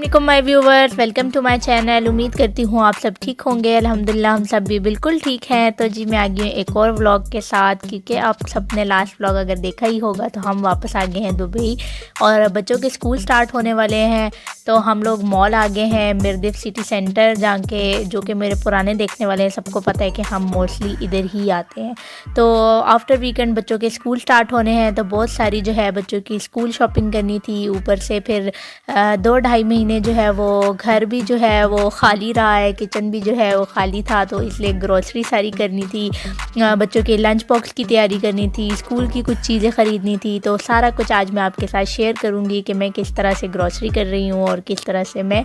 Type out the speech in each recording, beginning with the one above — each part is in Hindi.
वालेकुम my viewers, welcome to my channel. उम्मीद करती हूँ आप सब ठीक होंगे। अल्हम्दुलिल्लाह हम सब भी बिल्कुल ठीक हैं। तो जी मैं आ गई हूँ एक और व्लॉग के साथ, क्योंकि आप सब ने लास्ट व्लॉग अगर देखा ही होगा तो हम वापस आ गए हैं दुबई और बच्चों के स्कूल स्टार्ट होने वाले हैं। तो हम लोग मॉल आ गए हैं, मिर्दिफ सिटी सेंटर, जहाँ के जो कि मेरे पुराने देखने वाले हैं सबको पता है कि हम मोस्टली इधर ही आते हैं। तो आफ्टर वीकेंड बच्चों के स्कूल स्टार्ट होने हैं, तो बहुत सारी जो है बच्चों की स्कूल शॉपिंग करनी थी। ऊपर से फिर 2-2.5 महीने जो है वो घर भी जो है वो खाली रहा है, किचन भी जो है वो खाली था, तो इसलिए ग्रॉसरी सारी करनी थी, बच्चों के लंच बॉक्स की तैयारी करनी थी, स्कूल की कुछ चीज़ें ख़रीदनी थी। तो सारा कुछ आज मैं आपके साथ शेयर करूँगी कि मैं किस तरह से ग्रॉसरी कर रही हूँ और किस तरह से मैं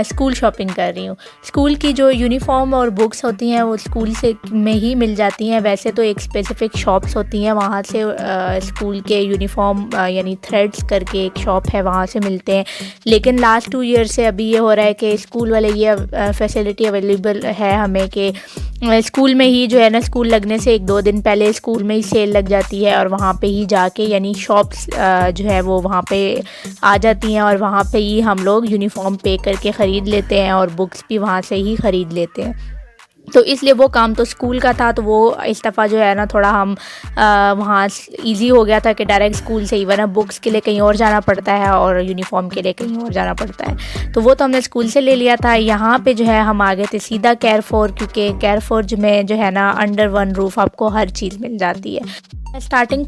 स्कूल शॉपिंग कर रही हूँ। स्कूल की जो यूनिफॉर्म और बुक्स होती हैं वो स्कूल से में ही मिल जाती हैं। वैसे तो एक स्पेसिफ़िक शॉप्स होती हैं, वहाँ से स्कूल के यूनिफॉर्म यानी थ्रेड्स करके एक शॉप है, वहाँ से मिलते हैं। लेकिन लास्ट 2 ईयर से अभी ये हो रहा है कि स्कूल वाले ये फैसिलिटी अवेलेबल है हमें कि स्कूल में ही जो है ना, स्कूल लगने से 1-2 दिन पहले स्कूल में ही सेल लग जाती है और वहाँ पे ही जाके यानी शॉप्स जो है वो वहाँ पे आ जाती हैं और वहाँ पे ही हम लोग यूनिफॉर्म पे करके ख़रीद लेते हैं और बुक्स भी वहाँ से ही ख़रीद लेते हैं। तो इसलिए वो काम तो स्कूल का था, तो वो इस दफ़ा जो है ना थोड़ा हम वहाँ इजी हो गया था कि डायरेक्ट स्कूल से ही, वरना बुक्स के लिए कहीं और जाना पड़ता है और यूनिफॉर्म के लिए कहीं और जाना पड़ता है। तो वो तो हमने स्कूल से ले लिया था। यहाँ पे जो है हम आ गए थे सीधा कैरफोर, क्योंकि कैरफोर में जो है ना अंडर वन रूफ आपको हर चीज़ मिल जाती है। स्टार्टिंग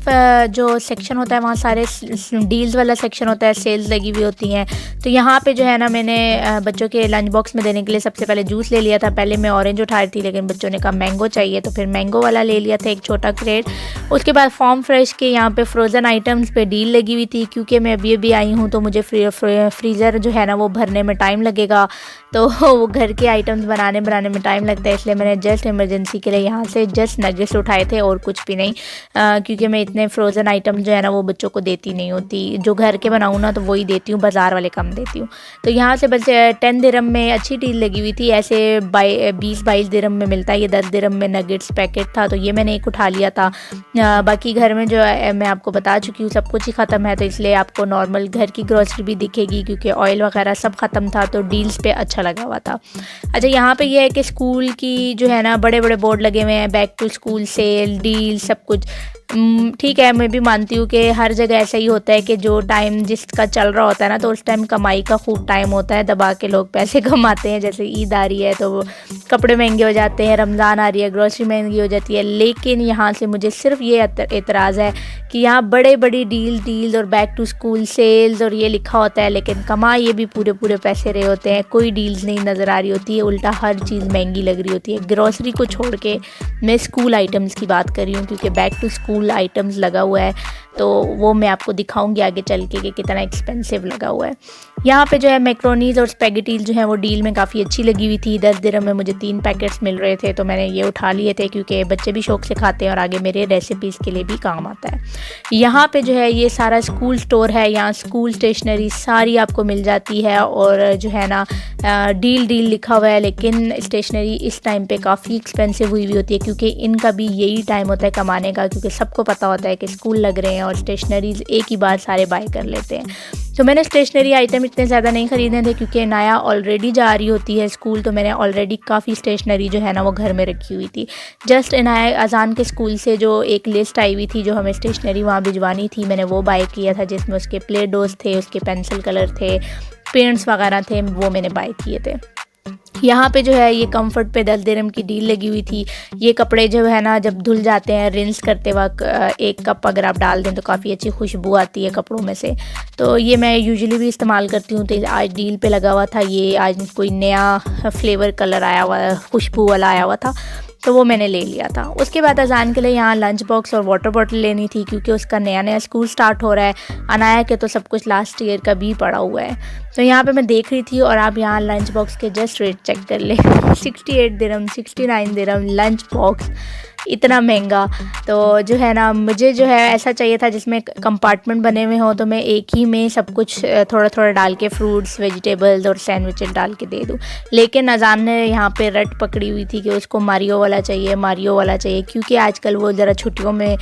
जो सेक्शन होता है वहाँ सारे डील्स वाला सेक्शन होता है, सेल्स लगी हुई होती हैं। तो यहाँ पे जो है ना मैंने बच्चों के लंच बॉक्स में देने के लिए सबसे पहले जूस ले लिया था। पहले मैं ऑरेंज उठा रही थी, लेकिन बच्चों ने कहा मैंगो चाहिए, तो फिर मैंगो वाला ले लिया था एक छोटा क्रेट। उसके बाद फार्म फ्रेश के यहाँ पे फ्रोज़न आइटम्स पे डील लगी हुई थी, क्योंकि मैं अभी आई हूँ तो मुझे फ्रीज़र जो है ना वो भरने में टाइम लगेगा, तो वो घर के आइटम्स बनाने में टाइम लगता है। इसलिए मैंने जस्ट इमरजेंसी के लिए यहाँ से जस्ट नगेट्स उठाए थे और कुछ भी नहीं, क्योंकि मैं इतने फ्रोज़न आइटम जो है ना वो बच्चों को देती नहीं होती। जो घर के बनाऊँ ना तो वही देती हूँ, बाज़ार वाले कम देती हूँ। तो यहाँ से बस 10 दिरहम में अच्छी डील लगी हुई थी। ऐसे 20-22 दिरहम में मिलता है, ये 10 दिरहम में नगेट्स पैकेट था, तो ये मैंने एक उठा लिया था। बाकी घर में जो है मैं आपको बता चुकी हूँ सब कुछ ही ख़त्म है, तो इसलिए आपको नॉर्मल घर की ग्रॉसरी भी दिखेगी, क्योंकि ऑयल वगैरह सब ख़त्म था, तो डील्स पे अच्छा लगा हुआ था। अच्छा, यहाँ पे ये है कि स्कूल की जो है ना बड़े बड़े बोर्ड लगे हुए हैं, back to school sale, deal, सब कुछ ठीक है। मैं भी मानती हूँ कि हर जगह ऐसा ही होता है कि जो टाइम जिसका चल रहा होता है ना, तो उस टाइम कमाई का खूब टाइम होता है, दबा के लोग पैसे कमाते हैं। जैसे ईद आ रही है तो कपड़े महंगे हो जाते हैं, रमज़ान आ रही है ग्रॉसरी महंगी हो जाती है। लेकिन यहाँ से मुझे सिर्फ ये एतराज़ है कि यहाँ बड़े बड़ी डील और बैक टू स्कूल सेल्स और ये लिखा होता है, लेकिन कमा ये भी पूरे पैसे रहे होते हैं। कोई डील्स नहीं नज़र आ रही होती है, उल्टा हर चीज़ महंगी लग रही होती है। ग्रॉसरी को छोड़ के मैं स्कूल आइटम्स की बात कर रही हूँ, क्योंकि बैक टू स्कूल आइटम्स लगा हुआ है, तो वो मैं आपको दिखाऊंगी आगे चल के कि कितना एक्सपेंसिव लगा हुआ है। यहाँ पे जो है मैक्रोनीज़ और स्पेगेटीज़ जो है वो डील में काफ़ी अच्छी लगी हुई थी। 10 दिरहम में मुझे 3 पैकेट्स मिल रहे थे, तो मैंने ये उठा लिए थे, क्योंकि बच्चे भी शौक से खाते हैं और आगे मेरे रेसिपीज़ के लिए भी काम आता है। यहाँ पे जो है ये सारा स्कूल स्टोर है, यहाँ स्कूल स्टेशनरी सारी आपको मिल जाती है और जो है ना डील लिखा हुआ है, लेकिन स्टेशनरी इस टाइम पे काफ़ी एक्सपेंसिव हुई होती है, क्योंकि इनका भी यही टाइम होता है कमाने का, क्योंकि सबको पता होता है कि स्कूल लग रहे हैं और स्टेशनरीज एक ही बार सारे बाय कर लेते हैं। तो मैंने स्टेशनरी आइटम इतने ज़्यादा नहीं ख़रीदने थे, क्योंकि नाया ऑलरेडी जा रही होती है स्कूल, तो मैंने ऑलरेडी काफ़ी स्टेशनरी जो है ना वो घर में रखी हुई थी। जस्ट नाया अजान के स्कूल से जो एक लिस्ट आई हुई थी जो हमें स्टेशनरी वहाँ भिजवानी थी, मैंने वो बाय किया था, जिसमें उसके प्ले डोज थे, उसके पेंसिल कलर थे, पेंट्स वगैरह थे, वो मैंने बाय किए थे। यहाँ पे जो है ये कंफर्ट पे 10 दिरहम की डील लगी हुई थी। ये कपड़े जो है ना जब धुल जाते हैं रिंस करते वक्त, 1 कप अगर आप डाल दें तो काफ़ी अच्छी खुशबू आती है कपड़ों में से, तो ये मैं यूजुअली भी इस्तेमाल करती हूँ। तो आज डील पे लगा हुआ था, ये आज कोई नया फ्लेवर कलर आया हुआ, खुशबू वाला आया हुआ था, तो वो मैंने ले लिया था। उसके बाद अजान के लिए यहाँ लंच बॉक्स और वाटर बॉटल लेनी थी, क्योंकि उसका नया स्कूल स्टार्ट हो रहा है। अनाया के तो सब कुछ लास्ट ईयर का भी पड़ा हुआ है, तो यहाँ पे मैं देख रही थी। और आप यहाँ लंच बॉक्स के जस्ट रेट चेक कर ले 68 दिरहम, 69 दिरहम लंच बॉक्स। इतना महंगा। तो जो है ना मुझे जो है ऐसा चाहिए था जिसमें कंपार्टमेंट बने हुए हों, तो मैं एक ही में सब कुछ थोड़ा थोड़ा डाल के फ्रूट्स, वेजिटेबल्स और सैंडविचेस डाल के दे दूँ। लेकिन अजान ने यहाँ पे रट पकड़ी हुई थी कि उसको मारियो वाला चाहिए, मारियो वाला चाहिए, क्योंकि आजकल वो ज़रा छुट्टियों में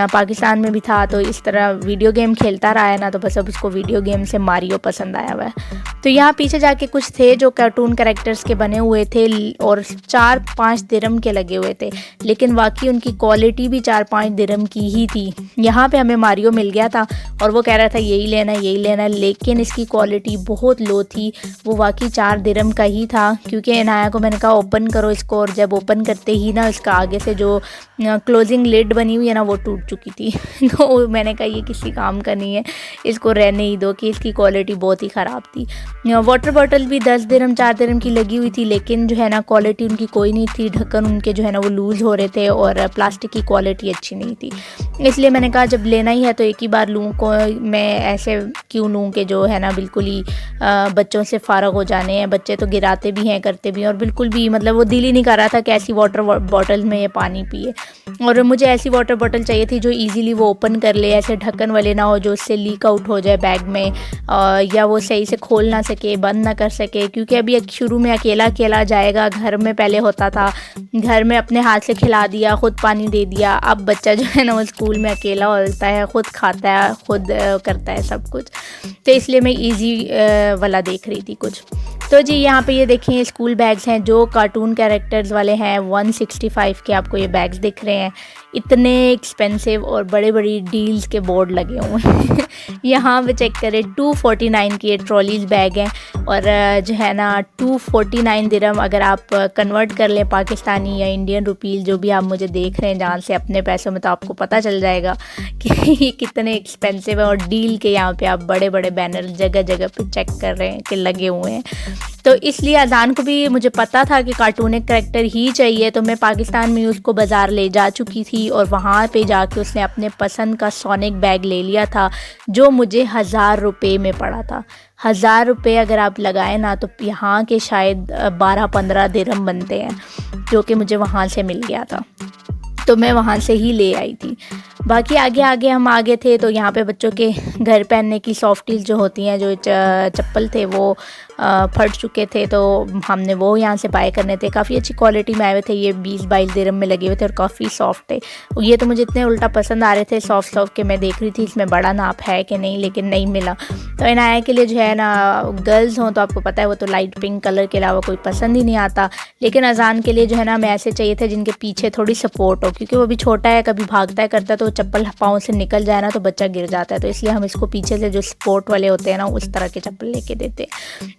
पाकिस्तान में भी था तो इस तरह वीडियो गेम खेलता रहा है ना, तो बस अब उसको वीडियो गेम से मारियो पसंद आया हुआ है। तो यहाँ पीछे जाके कुछ थे जो कार्टून कैरेक्टर्स के बने हुए थे और 4-5 दिरहम के लगे हुए थे, लेकिन वाकई उनकी क्वालिटी भी 4-5 दिरहम की ही थी। यहाँ पे हमें मारियो मिल गया था और वो कह रहा था यही लेना यही लेना, लेकिन इसकी क्वालिटी बहुत लो थी। वो वाकई 4 दिरहम का ही था, क्योंकि इनाया को मैंने कहा ओपन करो इसको, और जब ओपन करते ही ना इसका आगे से जो क्लोजिंग लिड बनी हुई है ना वो टूट चुकी थी। तो मैंने कहा ये किसी काम का नहीं है, इसको रहने ही दो, कि इसकी क्वालिटी बहुत ही ख़राब थी। वाटर बॉटल भी 10 दिरहम 4 दिरहम की लगी हुई थी, लेकिन जो है ना क्वालिटी उनकी कोई नहीं थी। ढक्कन उनके जो है ना वो लूज़ हो रहे थे और प्लास्टिक की क्वालिटी अच्छी नहीं थी। इसलिए मैंने कहा जब लेना ही है तो एक ही बार लूँ, को मैं ऐसे क्यों लूँ कि जो है ना बिल्कुल ही बच्चों से फ़ारग हो जाने हैं। बच्चे तो गिराते भी हैं करते भी हैं, और बिल्कुल भी मतलब वो दिल ही नहीं कर रहा था कि ऐसी वाटर बॉटल में ये पानी पिए। और मुझे ऐसी वाटर बॉटल चाहिए थी जो इजीली वो ओपन कर ले, ऐसे ढक्कन वाले ना हो जो उससे लीक आउट हो जाए बैग में, या वो सही से खोल ना सके, बंद ना कर सके। क्योंकि अभी शुरू में अकेला अकेला जाएगा, घर में पहले होता था घर में अपने हाथ से खिला दिया, ख़ुद पानी दे दिया। अब बच्चा जो है ना वो स्कूल में अकेला होता है, ख़ुद खाता है, ख़ुद करता है सब कुछ। तो इसलिए मैं इजी वाला देख रही थी कुछ। तो जी यहाँ पे ये देखें स्कूल बैग्स हैं जो कार्टून कैरेक्टर्स वाले हैं। 165 के आपको ये बैग्स दिख रहे हैं, इतने एक्सपेंसिव और बड़े बड़ी डील्स के बोर्ड लगे हुए हैं। यहाँ पे चेक करें 249 की ये ट्रॉलीज बैग हैं, और जो है ना 249 दिरहम अगर आप कन्वर्ट कर लें पाकिस्तानी या इंडियन रुपीज़, जो भी आप मुझे देख रहे हैं जहाँ से अपने पैसों में, तो आपको पता चल जाएगा कि ये कितने एक्सपेंसिव है। और डील के यहाँ पे आप बड़े बड़े बैनर जगह जगह पे चेक कर रहे हैं कि लगे हुए हैं। तो इसलिए अजान को भी मुझे पता था कि कार्टूनिक करैक्टर ही चाहिए, तो मैं पाकिस्तान में उसको बाज़ार ले जा चुकी थी और वहाँ पे जाके उसने अपने पसंद का सोनिक बैग ले लिया था, जो मुझे 1000 रुपये में पड़ा था। 1000 रुपये अगर आप लगाएं ना तो यहाँ के शायद 12-15 दिरहम बनते हैं, जो कि मुझे वहाँ से मिल गया था, तो मैं वहाँ से ही ले आई थी। बाकी आगे आगे हम आगे थे तो यहाँ पे बच्चों के घर पहनने की सॉफ्टीज़ जो होती हैं, जो चप्पल थे वो फट चुके थे, तो हमने वो यहाँ से बाय करने थे। काफ़ी अच्छी क्वालिटी में आए हुए थे, ये 20-22 दिरहम में लगे हुए थे और काफ़ी सॉफ्ट थे। ये तो मुझे इतने उल्टा पसंद आ रहे थे सॉफ्ट के, मैं देख रही थी इसमें बड़ा नाप है कि नहीं, लेकिन नहीं मिला। तो इनाया के लिए जो है ना गर्ल्स हों तो आपको पता है वो तो लाइट पिंक कलर के अलावा कोई पसंद ही नहीं आता, लेकिन अजान के लिए जो है ना हमें ऐसे चाहिए थे जिनके पीछे थोड़ी सपोर्ट हो, क्योंकि वो भी छोटा है, कभी भागता है करता है तो चप्पल पाँव से निकल जाए ना तो बच्चा गिर जाता है। तो इसलिए हम इसको पीछे से जो सपोर्ट वाले होते हैं ना उस तरह के चप्पल लेके देते।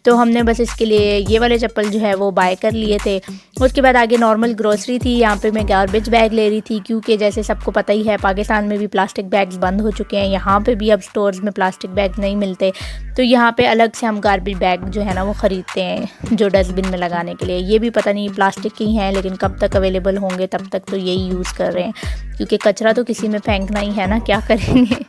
तो हमने बस इसके लिए ये वाले चप्पल जो है वो बाय कर लिए थे। उसके बाद आगे नॉर्मल ग्रोसरी थी। यहाँ पे मैं गार्बेज बैग ले रही थी, क्योंकि जैसे सबको पता ही है पाकिस्तान में भी प्लास्टिक बैग्स बंद हो चुके हैं, यहाँ पे भी अब स्टोर्स में प्लास्टिक बैग नहीं मिलते, तो यहाँ पे अलग से हम गार्बेज बैग जो है ना वो ख़रीदते हैं जो डस्टबिन में लगाने के लिए। ये भी पता नहीं प्लास्टिक के ही हैं, लेकिन कब तक अवेलेबल होंगे तब तक तो यही यूज़ कर रहे हैं, क्योंकि कचरा तो किसी में फेंकना ही है ना, क्या करेंगे।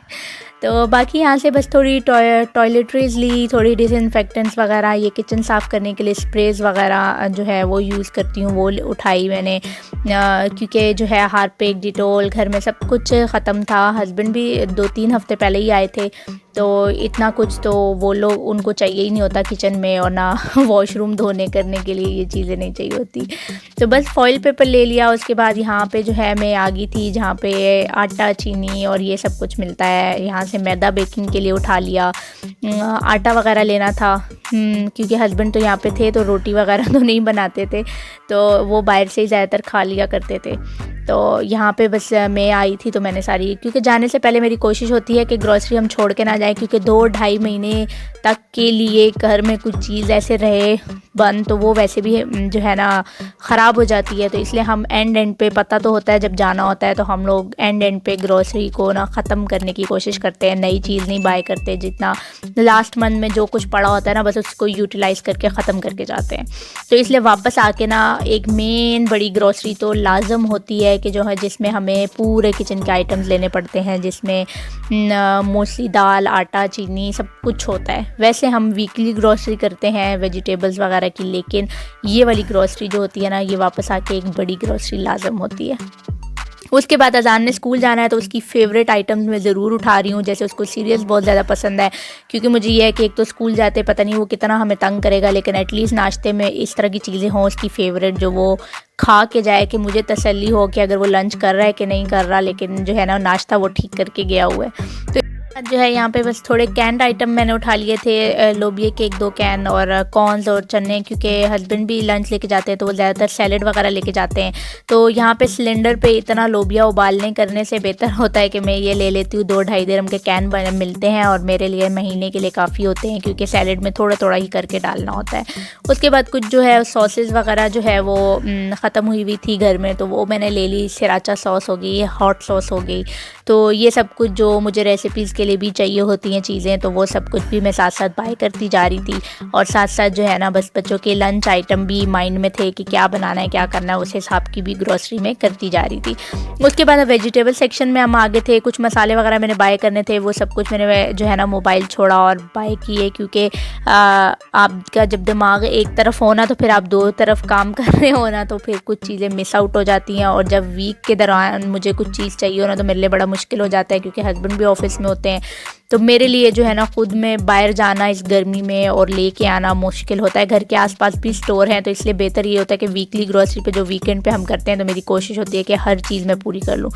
तो बाकी यहाँ से बस थोड़ी टॉयलेटरीज ली, थोड़ी डिसइंफेक्टेंट्स वगैरह, ये किचन साफ़ करने के लिए स्प्रेज वगैरह जो है वो यूज़ करती हूँ, वो उठाई मैंने, क्योंकि जो है हार्पिक, डिटोल घर में सब कुछ ख़त्म था। हस्बैंड भी 2-3 हफ़्ते पहले ही आए थे, तो इतना कुछ तो वो लोग उनको चाहिए ही नहीं होता किचन में, और ना वॉशरूम धोने करने के लिए ये चीज़ें नहीं चाहिए होती। तो बस फॉइल पेपर ले लिया। उसके बाद यहाँ पे जो है मैं आ गई थी जहाँ पे आटा, चीनी और ये सब कुछ मिलता है। यहाँ से मैदा बेकिंग के लिए उठा लिया, आटा वगैरह लेना था, क्योंकि हस्बैंड तो यहाँ पे थे तो रोटी वगैरह तो नहीं बनाते थे, तो वो बाहर से ही ज़्यादातर खा लिया करते थे। तो यहाँ पे बस मैं आई थी तो मैंने सारी, क्योंकि जाने से पहले मेरी कोशिश होती है कि ग्रॉसरी हम छोड़ के ना जाए, क्योंकि 2-2.5 महीने तक के लिए घर में कुछ चीज़ ऐसे रहे बंद तो वो वैसे भी जो है ना ख़राब हो जाती है। तो इसलिए हम एंड पे, पता तो होता है जब जाना होता है तो हम लोग एंड पे ग्रॉसरी को ना ख़त्म करने की कोशिश करते हैं, नई चीज़ नहीं बाय करते, जितना लास्ट मंथ में जो कुछ पड़ा होता है ना बस उसको यूटिलाइज़ करके ख़त्म करके जाते हैं। तो इसलिए वापस आके ना एक मेन बड़ी ग्रॉसरी तो लाजम होती है कि जो है जिसमें हमें पूरे किचन के आइटम्स लेने पड़ते हैं, जिसमें मोस्टली दाल, आटा, चीनी सब कुछ होता है। वैसे हम वीकली ग्रॉसरी करते हैं वेजिटेबल्स वगैरह की, लेकिन ये वाली ग्रॉसरी जो होती है ना ये वापस आके एक बड़ी ग्रॉसरी लाजम होती है। उसके बाद अज़ान ने स्कूल जाना है तो उसकी फ़ेवरेट आइटम्स मैं ज़रूर उठा रही हूँ। जैसे उसको सीरियल्स बहुत ज़्यादा पसंद है, क्योंकि मुझे ये है कि एक तो स्कूल जाते पता नहीं वो कितना हमें तंग करेगा, लेकिन एटलीस्ट नाश्ते में इस तरह की चीज़ें हों उसकी फ़ेवरेट, जो वो खा के जाए कि मुझे तसल्ली हो कि अगर वो लंच कर रहा है कि नहीं कर रहा, लेकिन जो है ना नाश्ता वो ठीक करके गया हुआ है। तो जो है यहाँ पे बस थोड़े कैंड आइटम मैंने उठा लिए थे, लोबिया के 1-2 कैन और कॉर्न्स और चने, क्योंकि हस्बैंड भी लंच लेके जाते हैं तो वो ज़्यादातर सैलेड वगैरह लेके जाते हैं। तो यहाँ पे सिलेंडर पे इतना लोबिया उबालने करने से बेहतर होता है कि मैं ये ले लेती हूँ। 2-2.5 दिरहम के कैन मिलते हैं और मेरे लिए महीने के लिए काफ़ी होते हैं, क्योंकि सैलेड में थोड़ा थोड़ा ही करके डालना होता है। उसके बाद कुछ जो है सॉसेस वगैरह जो है वो ख़त्म हुई थी घर में, तो वो मैंने ले ली। सराचा सॉस हो गई, हॉट सॉस हो गई, तो ये सब कुछ जो मुझे रेसिपीज़ के लिए भी चाहिए होती हैं चीज़ें, तो वो सब कुछ भी मैं साथ साथ बाय करती जा रही थी। और साथ साथ जो है ना बस बच्चों के लंच आइटम भी माइंड में थे कि क्या बनाना है क्या करना है, उस हिसाब की भी ग्रोसरी में करती जा रही थी। उसके बाद वेजिटेबल सेक्शन में हम आगे थे। कुछ मसाले वगैरह मैंने बाय करने थे, वो सब कुछ मैंने जो है ना मोबाइल छोड़ा और बाय किए, क्योंकि आपका जब दिमाग एक तरफ होना तो फिर आप दो तरफ काम कर रहे हो ना, तो फिर कुछ चीज़ें मिस आउट हो जाती हैं। और जब वीक के दौरान मुझे कुछ चीज़ चाहिए हो ना तो मेरे लिए बड़ा मुश्किल हो जाता है, क्योंकि हस्बैंड भी ऑफिस में होते हैं। तो मेरे लिए जो है ना खुद में बाहर जाना इस गर्मी में और लेके आना मुश्किल होता है। घर के आसपास भी स्टोर हैं, तो इसलिए बेहतर ये होता है कि वीकली ग्रोसरी पे जो वीकेंड पे हम करते हैं, तो मेरी कोशिश होती है कि हर चीज़ मैं पूरी कर लूँ।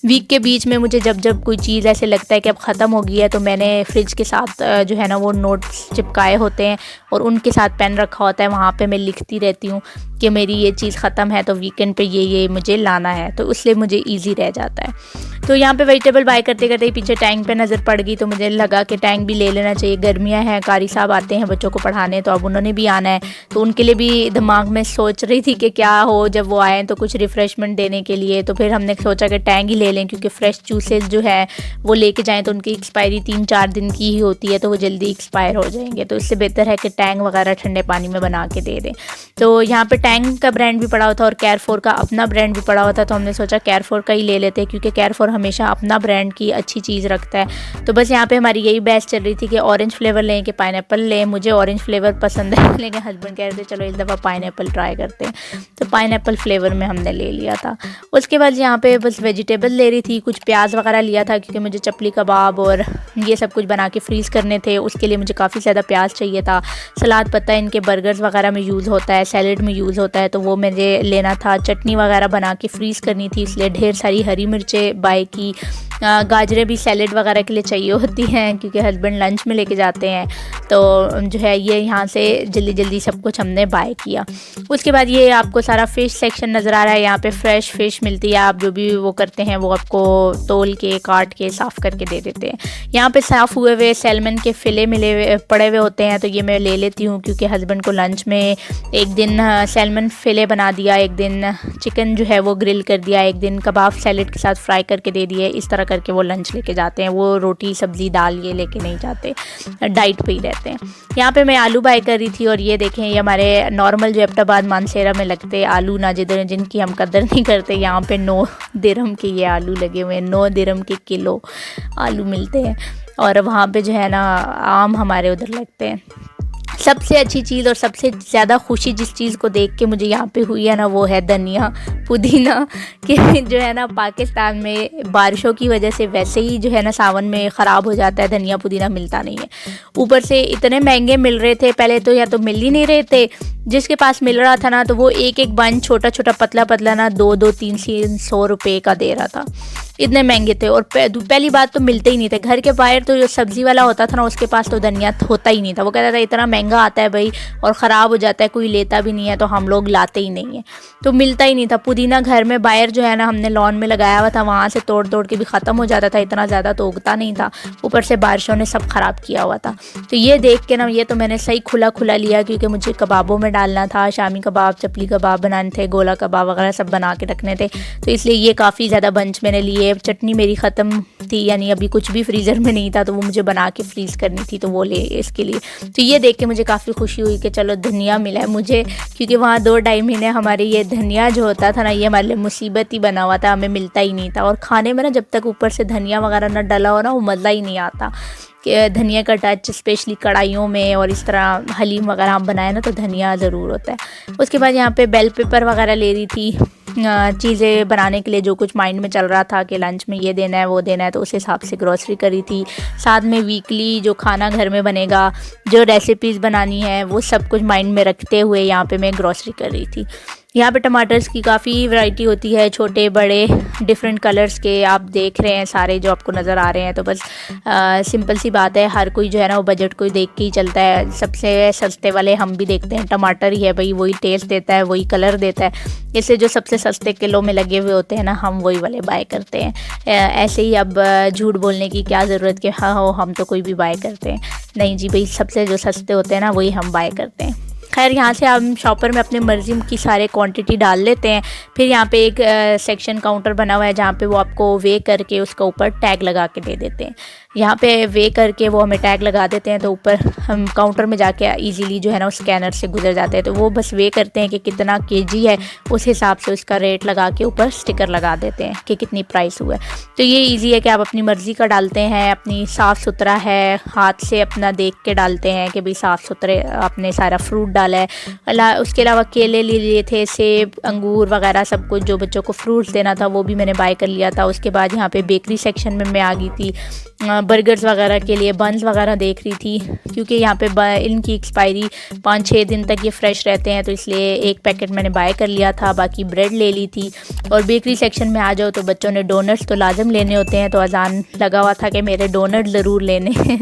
वीक के बीच में मुझे जब जब कोई चीज़ ऐसे लगता है कि अब ख़त्म हो गई है, तो मैंने फ्रिज के साथ जो है ना वो नोट्स चिपकाए होते हैं और उनके साथ पेन रखा होता है। वहाँ पर मैं लिखती रहती हूँ कि मेरी ये चीज़ ख़त्म है तो वीकेंड पे ये मुझे लाना है, तो इसलिए मुझे ईजी रह जाता है। तो यहाँ पे वेजिटेबल बाय करते करते ही पीछे टैंक पे नज़र पड़ गई, तो मुझे लगा कि टैंक भी ले लेना चाहिए। गर्मियाँ हैं, कारी साहब आते हैं बच्चों को पढ़ाने, तो अब उन्होंने भी आना है, तो उनके लिए भी दिमाग में सोच रही थी कि क्या हो जब वो आएँ तो कुछ रिफ़्रेशमेंट देने के लिए। तो फिर हमने सोचा कि टैंक ही ले लें, क्योंकि फ़्रेश जूसेस जो है वो लेके जाएँ तो उनकी एक्सपायरी 3-4 दिन की ही होती है, तो वो जल्दी एक्सपायर हो जाएंगे। तो इससे बेहतर है कि टैंक वगैरह ठंडे पानी में बना के दे दें। तो यहाँ पर टैंक का ब्रांड भी पड़ा हुआ था और केयरफॉर का अपना ब्रांड भी पड़ा हुआ था, तो हमने सोचा केयरफॉर का ही ले लेते हैं, क्योंकि केयरफॉर हमेशा अपना ब्रांड की अच्छी चीज़ रखता है। तो बस यहाँ पे हमारी यही बहस चल रही थी कि ऑरेंज फ्लेवर लें कि पाइनएप्पल लें। मुझे ऑरेंज फ्लेवर पसंद है, लेकिन हस्बैंड कह रहे थे चलो इस दफ़ा पाइनएप्पल ट्राई करते हैं, तो पाइनएप्पल फ्लेवर में हमने ले लिया था। उसके बाद यहाँ पे बस वेजिटेबल ले रही थी, कुछ प्याज वगैरह लिया था, क्योंकि मुझे चपली कबाब और ये सब कुछ बना के फ्रीज़ करने थे। उसके लिए मुझे काफ़ी ज़्यादा प्याज चाहिए था। सलाद पत्ता इनके बर्गर्स वगैरह में यूज़ होता है, सैलड में यूज़ होता है, तो वो मुझे लेना था। चटनी वगैरह बना के फ्रीज़ करनी थी, इसलिए ढेर सारी हरी मिर्चें बाय की। गाजरें भी सैलेड वगैरह के लिए चाहिए होती हैं, क्योंकि हस्बैंड लंच में लेके जाते हैं, तो जो है ये यहाँ से जल्दी जल्दी सब कुछ हमने बाय किया। उसके बाद ये आपको सारा फ़िश सेक्शन नज़र आ रहा है। यहाँ पे फ्रेश फ़िश मिलती है, आप जो भी वो करते हैं वो आपको तोल के काट के साफ़ करके दे देते हैं। यहाँ पे साफ़ हुए हुए सैल्मन के फ़िले मिले हुए पड़े हुए होते हैं, तो ये मैं ले लेती हूँ, क्योंकि हस्बैंड को लंच में एक दिन सैल्मन फ़िले बना दिया, एक दिन चिकन जो है वो ग्रिल कर दिया, एक दिन कबाब सैलेड के साथ फ्राई करके दे दिए। इस तरह करके वो लंच लेके जाते हैं, वो रोटी सब्ज़ी दाल ये लेके नहीं जाते, डाइट पे ही रहते हैं। यहाँ पे मैं आलू बाय कर रही थी, और ये देखें ये हमारे नॉर्मल जो एबटाबाद मानसेरा में लगते आलू ना जिनकी हम कदर नहीं करते, यहाँ पे 9 दिरहम के ये आलू लगे हुए हैं। 9 दिरहम के किलो आलू मिलते हैं, और वहाँ पे जो है ना आम हमारे उधर लगते हैं। सबसे अच्छी चीज़ और सबसे ज़्यादा खुशी जिस चीज़ को देख के मुझे यहाँ पे हुई है ना, वो है धनिया पुदीना, कि जो है ना पाकिस्तान में बारिशों की वजह से वैसे ही जो है ना सावन में ख़राब हो जाता है, धनिया पुदीना मिलता नहीं है। ऊपर से इतने महंगे मिल रहे थे पहले तो, या तो मिल ही नहीं रहे थे, जिसके पास मिल रहा था ना तो वो एक एक बंच छोटा छोटा पतला पतला ना 2-2 300 रुपये का दे रहा था। इतने महंगे थे, और पहली बात तो मिलते ही नहीं थे। घर के बाहर तो जो सब्ज़ी वाला होता था ना उसके पास तो धनिया होता ही नहीं था। वो कहता था इतना महंगा आता है भाई और ख़राब हो जाता है, कोई लेता भी नहीं है, तो हम लोग लाते ही नहीं है, तो मिलता ही नहीं था। पुदीना घर में बाहर जो है ना हमने लॉन में लगाया हुआ था, वहाँ से तोड़ तोड़ के भी ख़त्म हो जाता था, इतना ज़्यादा तो उगता नहीं था। ऊपर से बारिशों ने सब ख़राब किया हुआ था। तो ये देख के ना ये तो मैंने सही खुला खुला लिया, क्योंकि मुझे कबाबों में डालना था, शामी कबाब चपली कबाब बनाने थे, गोला कबाब वगैरह सब बना के रखने थे, तो इसलिए ये काफ़ी ज़्यादा बंच मैंने लिए। चटनी मेरी ख़त्म थी, यानी अभी कुछ भी फ्रीज़र में नहीं था, तो वो मुझे बना के फ्रीज़ करनी थी, तो वो ले इसके लिए। तो ये देख के मुझे काफ़ी खुशी हुई कि चलो धनिया मिला है मुझे, क्योंकि वहाँ 2-2.5 महीने हमारे ये धनिया जो होता था ना ये हमारे लिए मुसीबत ही बना हुआ था, हमें मिलता ही नहीं था। और खाने में ना जब तक ऊपर से धनिया वगैरह ना डला हो ना वो मज़ा ही नहीं आता, कि धनिया का टच स्पेशली कढ़ाइयों में, और इस तरह हलीम वगैरह हम बनाए ना तो धनिया ज़रूर होता है। उसके बाद यहाँ पे बेल पेपर वगैरह ले रही थी, चीज़ें बनाने के लिए जो कुछ माइंड में चल रहा था कि लंच में ये देना है वो देना है, तो उस हिसाब से ग्रॉसरी करी थी। साथ में वीकली जो खाना घर में बनेगा, जो रेसिपीज़ बनानी है, वो सब कुछ माइंड में रखते हुए यहाँ पे मैं ग्रॉसरी कर रही थी। यहाँ पे टमाटर्स की काफ़ी वैरायटी होती है, छोटे बड़े डिफरेंट कलर्स के आप देख रहे हैं सारे जो आपको नज़र आ रहे हैं। तो बस सिंपल सी बात है, हर कोई जो है ना वो बजट को देख के ही चलता है। सबसे सस्ते वाले हम भी देखते हैं, टमाटर ही है भाई, वही टेस्ट देता है, वही कलर देता है। इससे जो सबसे सस्ते किलो में लगे हुए होते हैं ना, हम वही वाले बाय करते हैं। ऐसे ही अब झूठ बोलने की क्या ज़रूरत कि हाँ हो हम तो कोई भी बाय करते हैं, नहीं जी भाई, सबसे जो सस्ते होते हैं ना वही हम बाय करते हैं। खैर यहाँ से हम शॉपर में अपनी मर्ज़ी की सारे क्वांटिटी डाल लेते हैं। फिर यहाँ पे एक सेक्शन काउंटर बना हुआ है जहाँ पे वो आपको वे करके उसका ऊपर टैग लगा के दे देते हैं। यहाँ पे वे करके वो हमें टैग लगा देते हैं, तो ऊपर हम काउंटर में जाके इजीली जो है ना उस स्कैनर से गुजर जाते हैं। तो वो बस वे करते हैं कि कितना केजी है, उस हिसाब से उसका रेट लगा के ऊपर स्टिकर लगा देते हैं कि कितनी प्राइस हुआ है। तो ये ईजी है कि आप अपनी मर्ज़ी का डालते हैं, अपनी साफ़ सुथरा है, हाथ से अपना देख के डालते हैं कि भाई साफ़ सुथरे आपने सारा फ्रूट डाला है। उसके अलावा केले ले लिए थे, सेब, अंगूर वगैरह सब कुछ जो बच्चों को फ्रूट्स देना था वो भी मैंने बाय कर लिया था। उसके बाद यहाँ पे बेकरी सेक्शन में मैं आ गई थी, बर्गर्स वगैरह के लिए बन्स वगैरह देख रही थी, क्योंकि यहाँ पे इनकी एक्सपायरी 5-6 दिन तक ये फ़्रेश रहते हैं, तो इसलिए एक पैकेट मैंने बाय कर लिया था, बाकी ब्रेड ले ली थी। और बेकरी सेक्शन में आ जाओ तो बच्चों ने डोनट्स तो लाजम लेने होते हैं, तो अजान लगा हुआ था कि मेरे डोनट ज़रूर लेने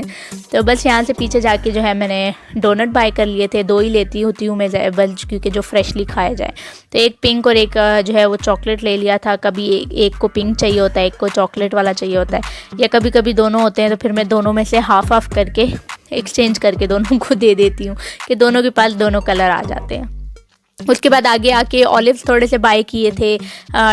तो बस यहाँ से पीछे जाके जो है मैंने डोनट बाय कर लिए थे। 2 ही लेती होती हूँ मैं बल्कि, क्योंकि जो फ्रेशली खाया जाए। तो एक पिंक और एक जो है वो चॉकलेट ले लिया था। कभी एक को पिंक चाहिए होता है, एक को चॉकलेट वाला चाहिए होता है, या कभी कभी दोनों होते हैं, तो फिर मैं दोनों में से हाफ हाफ करके एक्सचेंज करके दोनों को दे देती हूँ कि दोनों के पास दोनों कलर आ जाते हैं। उसके बाद आगे आके ऑलिव्स थोड़े से बाय किए थे।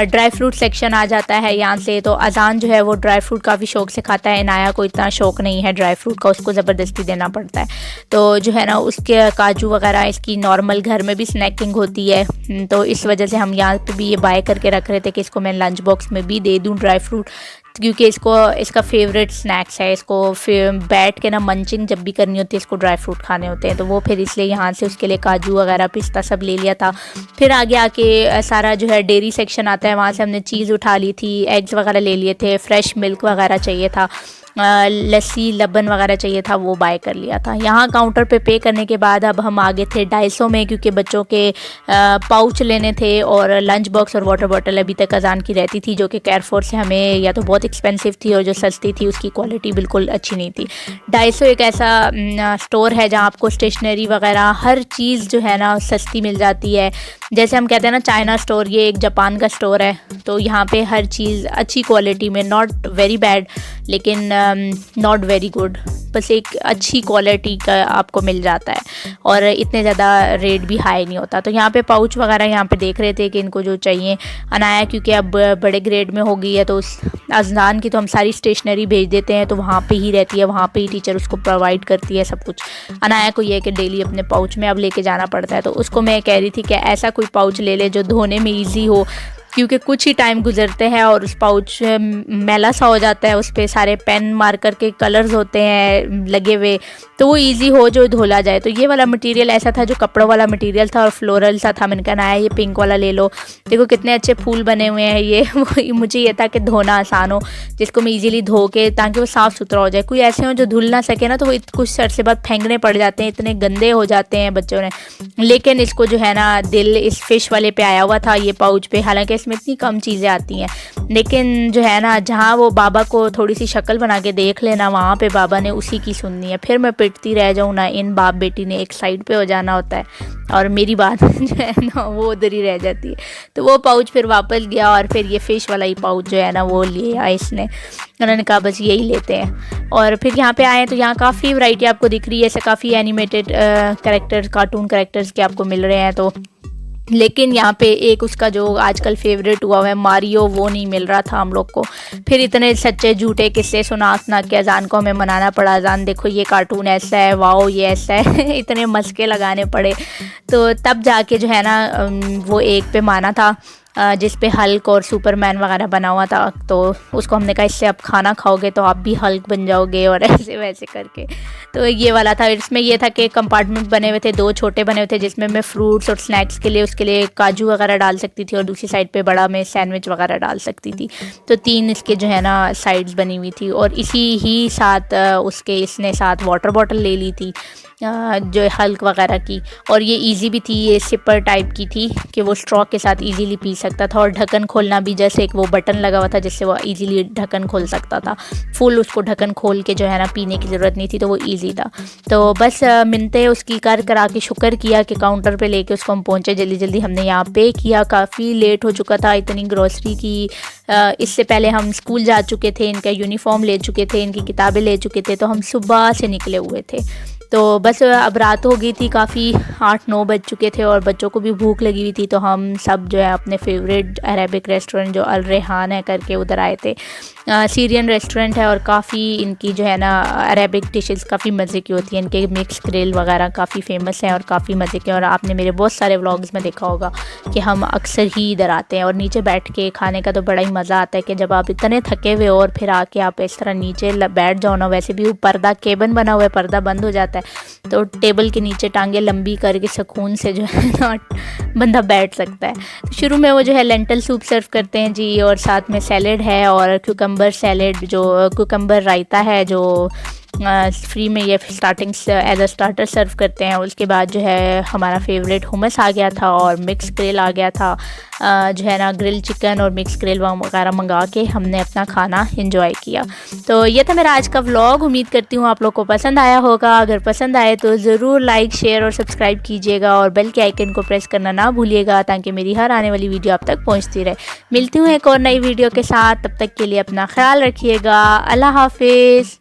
ड्राई फ्रूट सेक्शन आ जाता है यहाँ से, तो अजान जो है वो ड्राई फ्रूट काफ़ी शौक से खाता है। इनाया को इतना शौक नहीं है ड्राई फ्रूट का, उसको ज़बरदस्ती देना पड़ता है। तो जो है ना उसके काजू वगैरह इसकी नॉर्मल घर में भी स्नैकिंग होती है, तो इस वजह से हम यहाँ पे भी ये बाय करके रख रहे थे कि इसको मैं लंच बॉक्स में भी दे दूँ ड्राई फ्रूट, क्योंकि इसका फेवरेट स्नैक्स है। इसको फिर बैठ के ना मंचिंग जब भी करनी होती है, इसको ड्राई फ्रूट खाने होते हैं, तो वो फिर इसलिए यहाँ से उसके लिए काजू वगैरह पिस्ता सब ले लिया था। फिर आगे आके सारा जो है डेयरी सेक्शन आता है, वहाँ से हमने चीज़ उठा ली थी, एग्स वगैरह ले लिए थे, फ्रेश मिल्क वगैरह चाहिए था, लस्सी लबन वगैरह चाहिए था, वो बाय कर लिया था। यहाँ काउंटर पे करने के बाद अब हम आगे थे डाइसो में, क्योंकि बच्चों के पाउच लेने थे और लंच बॉक्स और वाटर बॉटल अभी तक अजान की रहती थी, जो कि केयरफोर से हमें या तो बहुत एक्सपेंसिव थी और जो सस्ती थी उसकी क्वालिटी बिल्कुल अच्छी नहीं थी। डाइसो एक ऐसा स्टोर है जहाँ आपको स्टेशनरी वगैरह हर चीज़ जो है ना सस्ती मिल जाती है। जैसे हम कहते हैं ना चाइना स्टोर, ये एक जापान का स्टोर है, तो यहाँ पे हर चीज़ अच्छी क्वालिटी में, नॉट वेरी बैड लेकिन नॉट वेरी गुड, बस एक अच्छी क्वालिटी का आपको मिल जाता है और इतने ज़्यादा रेट भी हाई नहीं होता। तो यहाँ पे पाउच वगैरह यहाँ पे देख रहे थे कि इनको जो चाहिए। अनाया क्योंकि अब बड़े ग्रेड में हो गई है, तो उस अजनान की तो हम सारी स्टेशनरी भेज देते हैं, तो वहाँ पे ही रहती है, वहाँ पे ही टीचर उसको प्रोवाइड करती है सब कुछ। अनाया को ये है कि डेली अपने पाउच में अब लेके जाना पड़ता है, तो उसको मैं कह रही थी कि ऐसा कोई पाउच ले ले जो धोने में ईजी हो, क्योंकि कुछ ही टाइम गुजरते हैं और उस पाउच मैला सा हो जाता है, उस पर सारे पेन मार्कर के कलर्स होते हैं लगे हुए, तो वो इजी हो जो धोला जाए। तो ये वाला मटेरियल ऐसा था जो कपड़ों वाला मटेरियल था और फ्लोरल सा था। मैंने कहा ये पिंक वाला ले लो, देखो कितने अच्छे फूल बने हुए हैं ये मुझे ये था कि धोना आसान हो, जिसको मैं इजीली धो के, ताकि वो साफ़ सुथरा हो जाए। कोई ऐसे हो जो धुल ना सके ना, तो वो कुछ अर्से बाद फेंकने पड़ जाते हैं, इतने गंदे हो जाते हैं बच्चों ने। लेकिन इसको जो है ना दिल इस फ़िश वाले पे आया हुआ था, ये पाउच पे। हालांकि इसमें इतनी कम चीज़ें आती हैं, लेकिन जो है ना जहाँ वो बाबा को थोड़ी सी शक्ल बना के देख लेना, वहाँ पे बाबा ने उसी की सुननी है। फिर मैं पिटती रह जाऊँ ना, इन बाप बेटी ने एक साइड पे हो जाना होता है और मेरी बात जो है ना वो उधर ही रह जाती है। तो वो पाउच फिर वापस गया और फिर ये फ़िश वाला ही पाउच जो है ना वो लिया इसने। उन्होंने कहा बस यही लेते हैं। और फिर यहाँ पे आए तो यहाँ काफ़ी वैरायटी आपको दिख रही है, ऐसे काफ़ी एनिमेटेड कैरेक्टर्स, कार्टून कैरेक्टर्स के आपको मिल रहे हैं। तो लेकिन यहाँ पे एक उसका जो आजकल फेवरेट हुआ है मारियो, वो नहीं मिल रहा था हम लोग को। फिर इतने सच्चे झूठे किस्से सुना के अजान को हमें मनाना पड़ा, अजान देखो ये कार्टून ऐसा है, वाओ ये ऐसा है इतने मस्के लगाने पड़े, तो तब जाके जो है ना वो एक पे माना था। जिस पे हल्क और सुपरमैन वगैरह बना हुआ था। तो उसको हमने कहा इससे आप खाना खाओगे तो आप भी हल्क बन जाओगे और ऐसे वैसे करके। तो ये वाला था। इसमें ये था कि कंपार्टमेंट बने हुए थे, 2 छोटे बने हुए थे, जिसमें मैं फ्रूट्स और स्नैक्स के लिए उसके लिए काजू वगैरह डाल सकती थी और दूसरी साइड पे बड़ा मैं सैंडविच वगैरह डाल सकती थी। तो 3 इसके जो है ना साइड्स बनी हुई थी। और इसी ही साथ उसके इसने साथ वाटर बॉटल ले ली थी जो हल्क वगैरह की। और ये इजी भी थी, ये सिपर टाइप की थी कि वो स्ट्रॉ के साथ इजीली पी सकता था। और ढक्कन खोलना भी जैसे एक वो बटन लगा हुआ था जिससे वो इजीली ढक्कन खोल सकता था। फुल उसको ढक्कन खोल के जो है ना पीने की ज़रूरत नहीं थी, तो वो ईजी था। तो बस मिनते उसकी कर करा के शुक्र किया कि काउंटर पे लेके उसको हम पहुँचे जल्दी जल्दी। हमने यहाँ पे किया, काफ़ी लेट हो चुका था, इतनी ग्रॉसरी की। इससे पहले हम स्कूल जा चुके थे, इनका यूनिफॉर्म ले चुके थे, इनकी किताबें ले चुके थे। तो हम सुबह से निकले हुए थे। तो बस अब रात हो गई थी, काफ़ी 8-9 बज चुके थे और बच्चों को भी भूख लगी हुई थी। तो हम सब जो है अपने फेवरेट अरेबिक रेस्टोरेंट जो अल रेहान है करके उधर आए थे। सीरियन रेस्टोरेंट है और काफ़ी इनकी जो है ना अरेबिक डिशेस काफ़ी मज़े की होती हैं। इनके मिक्स ग्रिल वगैरह काफ़ी फेमस हैं और काफ़ी मज़े के। और आपने मेरे बहुत सारे व्लॉग्स में देखा होगा कि हम अक्सर ही इधर आते हैं। और नीचे बैठ के खाने का तो बड़ा ही मज़ा आता है कि जब आप इतने थके हुए हो और फिर आके आप इस तरह नीचे बैठ जाओ ना। वैसे भी वो पर्दा केबिन बना हुआ है, पर्दा बंद हो जाता है, तो टेबल के नीचे टांगे लंबी करके सुकून से जो है ना बंदा बैठ सकता है। तो शुरू में वो जो है लेंटल सूप सर्व करते हैं जी, और साथ में सैलेड है और कुकम्बर सैलेड, जो कुकम्बर रायता है जो फ्री में ये स्टार्टिंग एज अ स्टार्टर सर्व करते हैं। उसके बाद जो है हमारा फेवरेट हुमस आ गया था और मिक्स ग्रिल आ गया था। जो है ना ग्रिल चिकन और मिक्स ग्रिल वगैरह मंगा के हमने अपना खाना एंजॉय किया। तो ये था मेरा आज का व्लॉग। उम्मीद करती हूँ आप लोग को पसंद आया होगा। अगर पसंद आए तो ज़रूर लाइक, शेयर और सब्सक्राइब कीजिएगा और बेल के आइकन को प्रेस करना ना भूलिएगा ताकि मेरी हर आने वाली वीडियो आप तक पहुँचती रहे। मिलती हूँ एक और नई वीडियो के साथ, तब तक के लिए अपना ख्याल रखिएगा। अल्लाह हाफिज़।